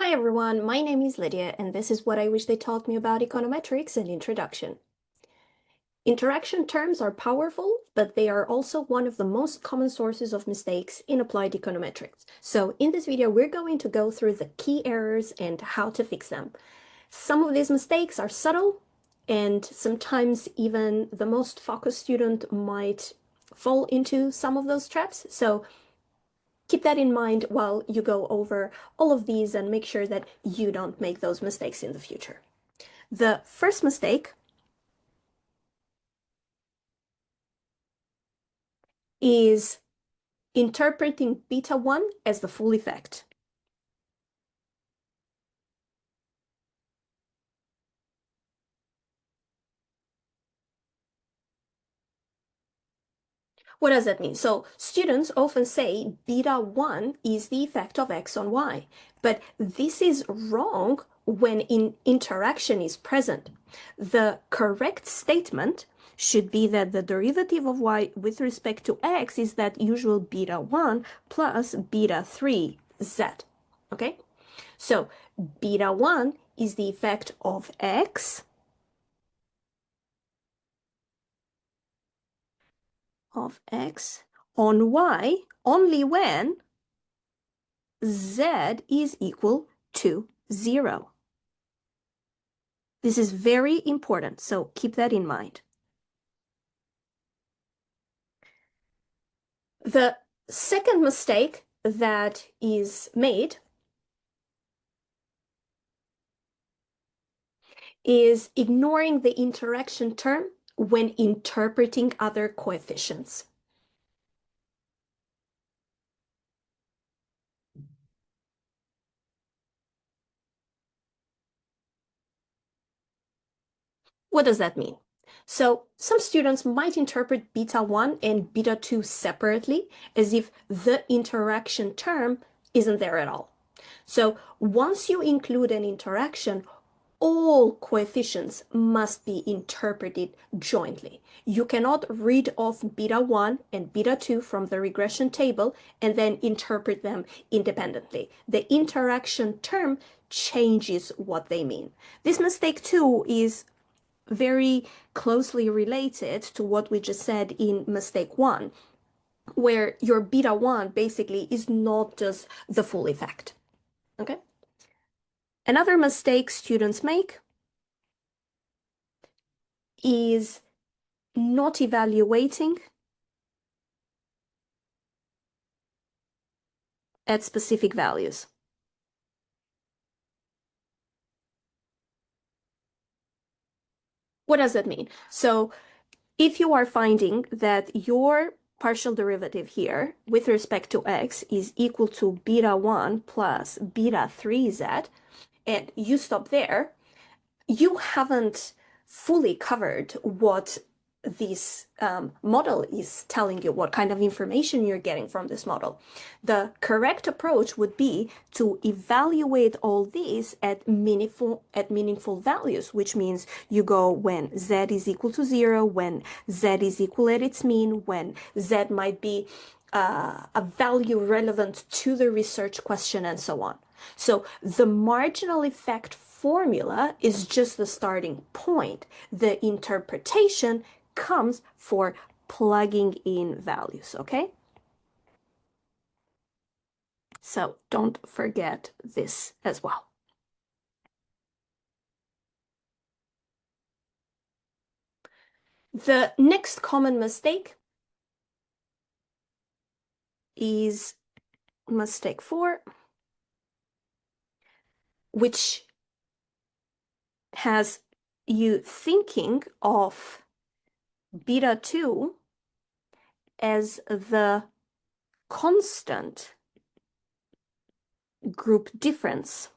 Hi everyone, my name is Lydia, and this is what I wish they taught me about econometrics and introduction. Interaction terms are powerful, but they are also one of the most common sources of mistakes in applied econometrics. So in this video, we're going to go through the key errors and how to fix them. Some of these mistakes are subtle, and sometimes even the most focused student might fall into some of those traps. So keep that in mind while you go over all of these and make sure that you don't make those mistakes in the future. The first mistake is interpreting beta 1 as the full effect. What does that mean? So students often say beta 1 is the effect of x on y, but this is wrong when interaction is present. The correct statement should be that the derivative of y with respect to x is that usual beta 1 plus beta 3 z. Okay? So beta 1 is the effect of x on y only when z is equal to 0. This is very important, so keep that in mind. The second mistake that is made is ignoring the interaction term when interpreting other coefficients. What does that mean? So some students might interpret beta 1 and beta 2 separately, as if the interaction term isn't there at all. So once you include an interaction, all coefficients must be interpreted jointly. You cannot read off beta 1 and beta 2 from the regression table and then interpret them independently. The interaction term changes what they mean. This mistake too is very closely related to what we just said in mistake 1, where your beta 1 basically is not just the full effect. Okay? Another mistake students make is not evaluating at specific values. What does that mean? So if you are finding that your partial derivative here with respect to x is equal to beta 1 plus beta 3z, and you stop there, you haven't fully covered what this model is telling you, what kind of information you're getting from this model. The correct approach would be to evaluate all these at meaningful values, which means you go when z is equal to 0, when z is equal at its mean, when z might be a value relevant to the research question, and so on. So the marginal effect formula is just the starting point. The interpretation comes for plugging in values, okay? So don't forget this as well. The next common mistake is mistake 4, which has you thinking of beta 2 as the constant group difference.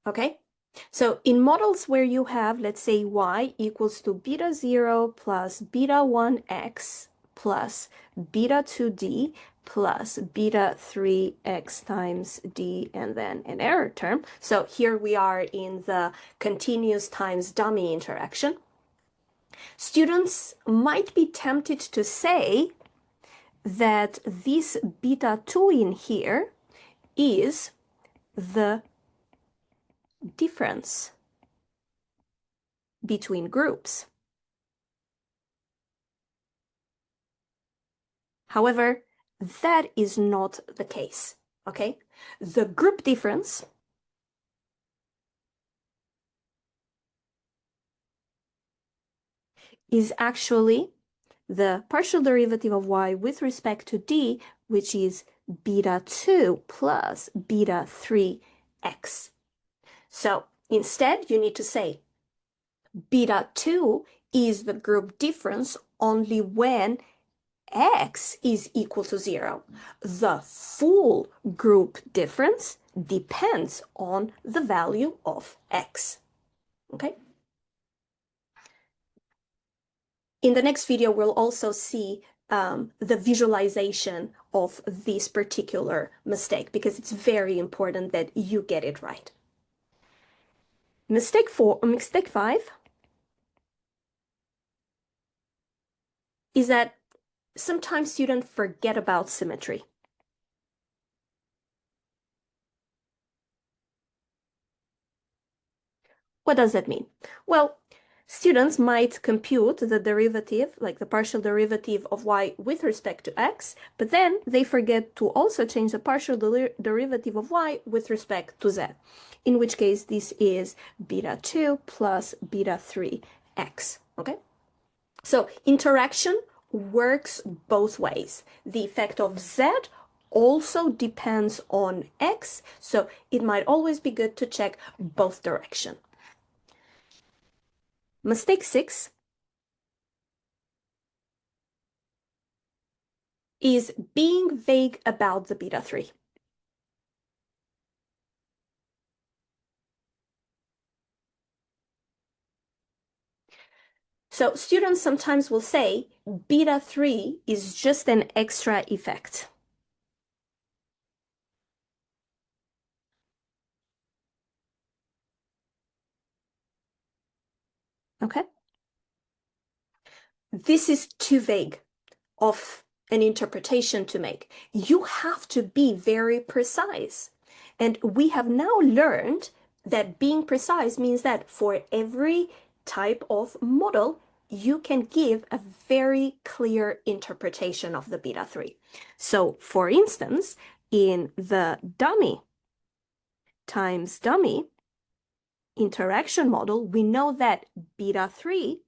Okay, so in models where you have, let's say, y equals to beta 0 plus beta 1x plus beta 2d plus beta 3x times d, and then an error term. So here we are in the continuous times dummy interaction. Students might be tempted to say that this beta 2 in here is the difference between groups. However, that is not the case, okay? The group difference is actually the partial derivative of y with respect to d, which is beta 2 plus beta 3x. So instead, you need to say beta 2 is the group difference only when x is equal to 0. The full group difference depends on the value of x. Okay? In the next video, we'll also see the visualization of this particular mistake because it's very important that you get it right. Mistake 5 is that sometimes students forget about symmetry. What does that mean? Well, students might compute the derivative, like the partial derivative of y with respect to x, but then they forget to also change the partial derivative of y with respect to z, in which case this is beta 2 plus beta 3x, okay? So interaction works both ways. The effect of z also depends on x, so it might always be good to check both directions. Mistake 6 is being vague about the beta 3. So students sometimes will say beta 3 is just an extra effect. Okay? This is too vague of an interpretation to make. You have to be very precise. And we have now learned that being precise means that for every type of model, you can give a very clear interpretation of the beta 3. So for instance, in the dummy times dummy interaction model, we know that beta 3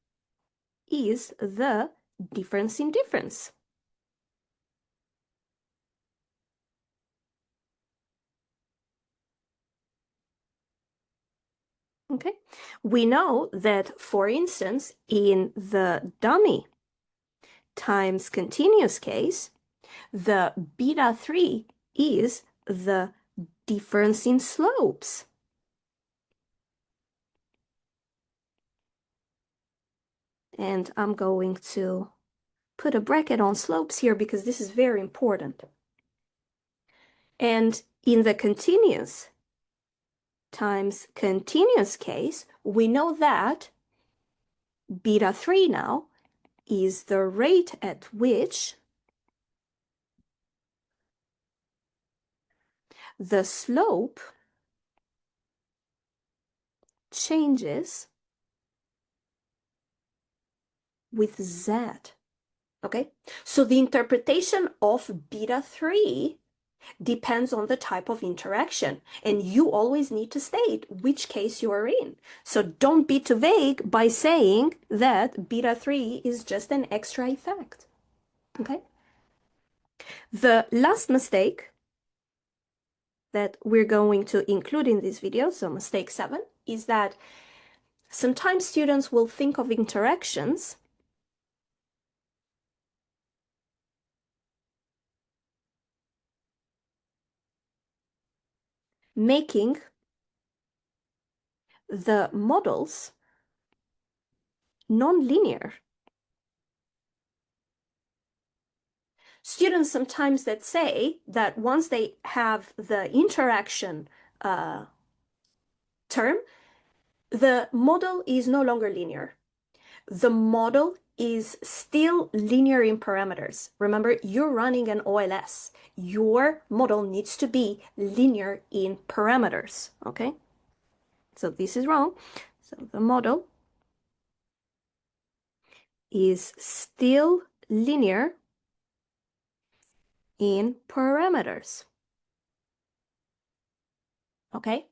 is the difference in difference. Okay, we know that, for instance, in the dummy times continuous case, the beta 3 is the difference in slopes. And I'm going to put a bracket on slopes here because this is very important. And in the continuous times continuous case, we know that beta 3 now is the rate at which the slope changes with z. Okay, so the interpretation of beta 3 depends on the type of interaction, and you always need to state which case you are in. So don't be too vague by saying that beta 3 is just an extra effect. Okay, the last mistake that we're going to include in this video, so mistake 7, is that sometimes students will think of interactions making the models non-linear. Students sometimes that say that once they have the interaction term, the model is no longer linear. The model is still linear in parameters. Remember, you're running an OLS. Your model needs to be linear in parameters, okay? So this is wrong. So the model is still linear in parameters, okay?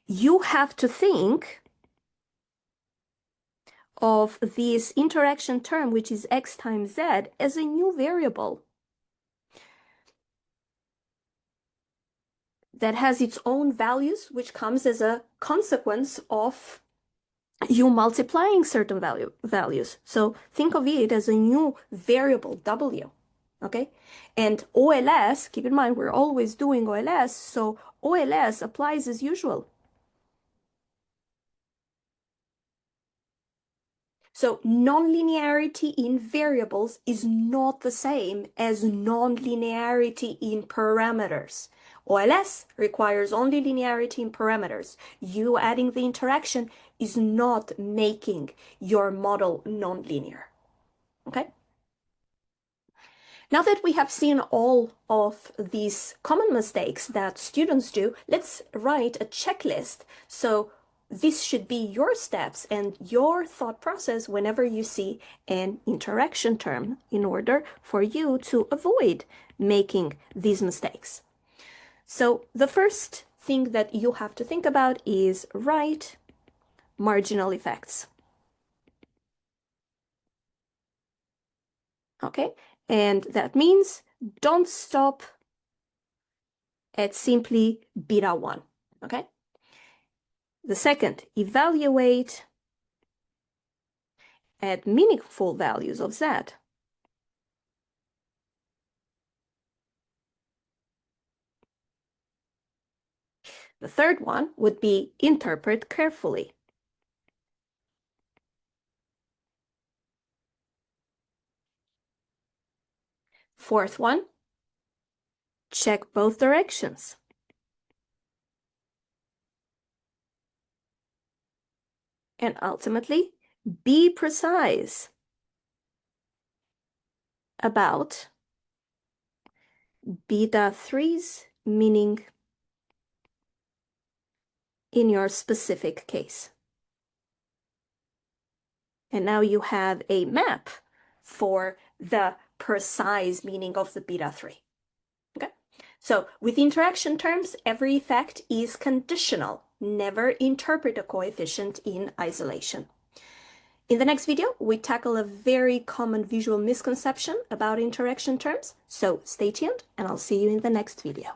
You have to think of this interaction term, which is x times z, as a new variable that has its own values, which comes as a consequence of you multiplying certain values. So think of it as a new variable, w, okay? And OLS, keep in mind, we're always doing OLS, so OLS applies as usual. So nonlinearity in variables is not the same as nonlinearity in parameters. OLS requires only linearity in parameters. You adding the interaction is not making your model nonlinear. Okay? Now that we have seen all of these common mistakes that students do, let's write a checklist. So this should be your steps and your thought process whenever you see an interaction term in order for you to avoid making these mistakes. So the first thing that you have to think about is write marginal effects. Okay, and that means don't stop at simply beta 1, okay? The second, evaluate at meaningful values of z. The third one would be interpret carefully. Fourth one, check both directions. And ultimately, be precise about beta 3's meaning in your specific case. And now you have a map for the precise meaning of the beta 3. Okay? So with interaction terms, every effect is conditional. Never interpret a coefficient in isolation. In the next video, we tackle a very common visual misconception about interaction terms. So stay tuned and I'll see you in the next video.